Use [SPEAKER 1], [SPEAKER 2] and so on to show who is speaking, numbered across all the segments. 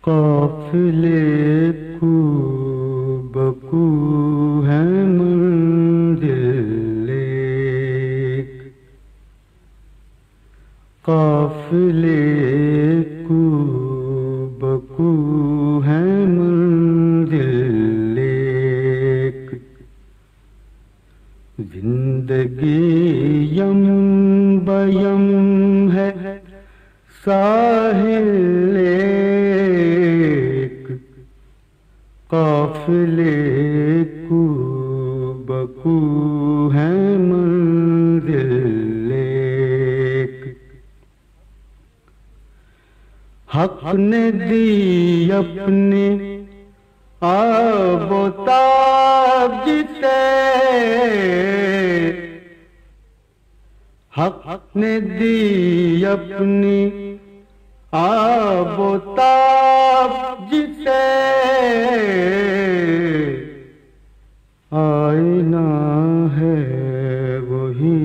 [SPEAKER 1] قافلے کو بکو ہے منزل ایک، قافلے کو بکو ہے منزل ایک، زندگی یم بیم ہے ساحل ایک، قافلے کو بکو ہے منزل ایک، حق نے دی اپنی آب و تاب جسے، حق نے دی اپنی آب و تاب جسے، آئینہ ہے وہی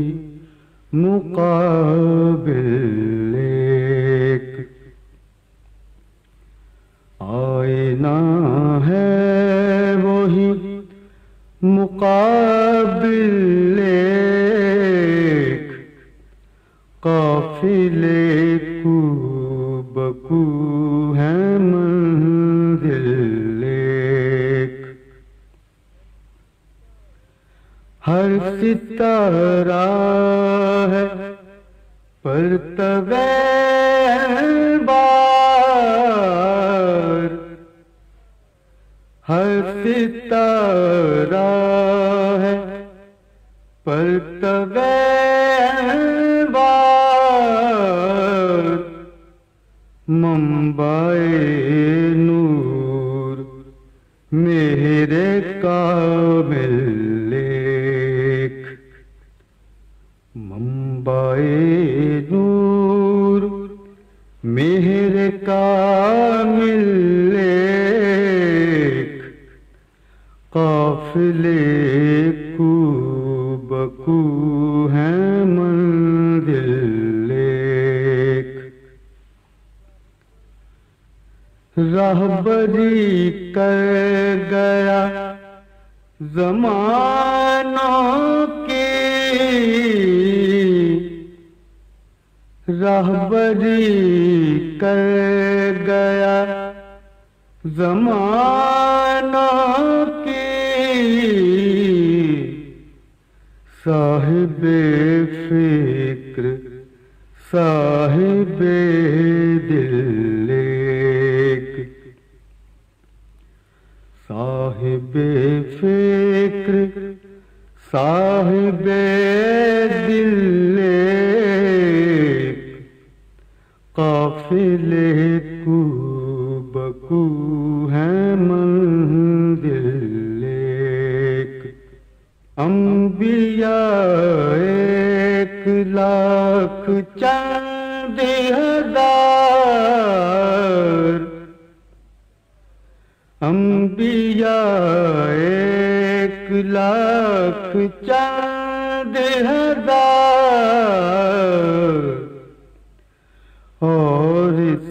[SPEAKER 1] مقابل ایک، آئینہ ہے وہی مقابل ایک، قافلے کو بکو ہے منزل ایک، ہر ستارہ ہے پرتو بار، ہر ستارہ ہے پرتو بار، منبع نور میرے کامل ایک، منبع نور میرے کامل ایک، قافلے کو بکو ہے منزل ایک، راہبری کر گیا زمانوں کی، راہبری کر گیا زمانوں کی، صاحب فکر صاحب دل ایک، صاحب فکر صاحب دل ایک، قافلے کو بکو ہے منزل ایک، انبیاء 1,00,000 چند ہزار، انبیاء 1,00,000 چند ہزار، اور اس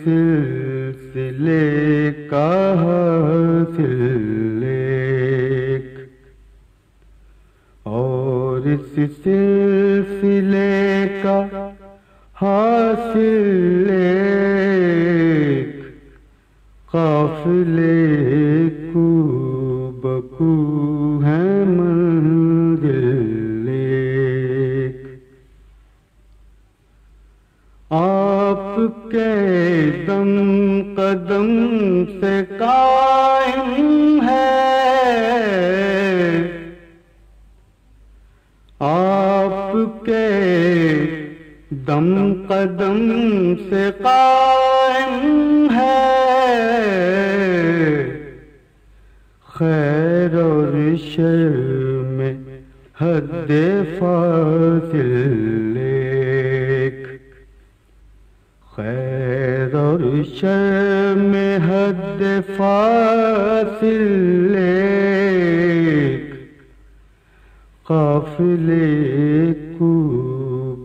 [SPEAKER 1] سلسلے کا حاصل ایک، اور اس سلسلے کا حاصل ایک، قافلے کو بکو ہے منزل ایک، آپ کے دم قدم سے قائم ہے، آپ کے دم قدم سے قائم ہے، خیر اور شر میں حد فاصل ایک، خیر اور شر میں حد فاصل ایک، قافلے کو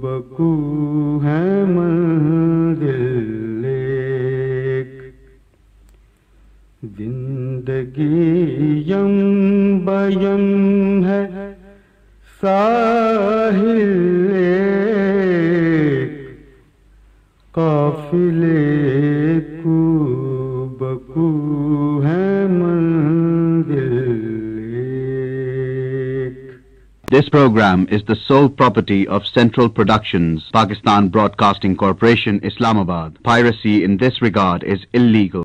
[SPEAKER 1] بکو ہے منزل ایک، زندگی یم بیم ہے ساحل ایک، قافلے کو بکو ہے منزل ایک.
[SPEAKER 2] This program is the sole property of Central Productions, Pakistan Broadcasting Corporation, Islamabad. Piracy in this regard is illegal.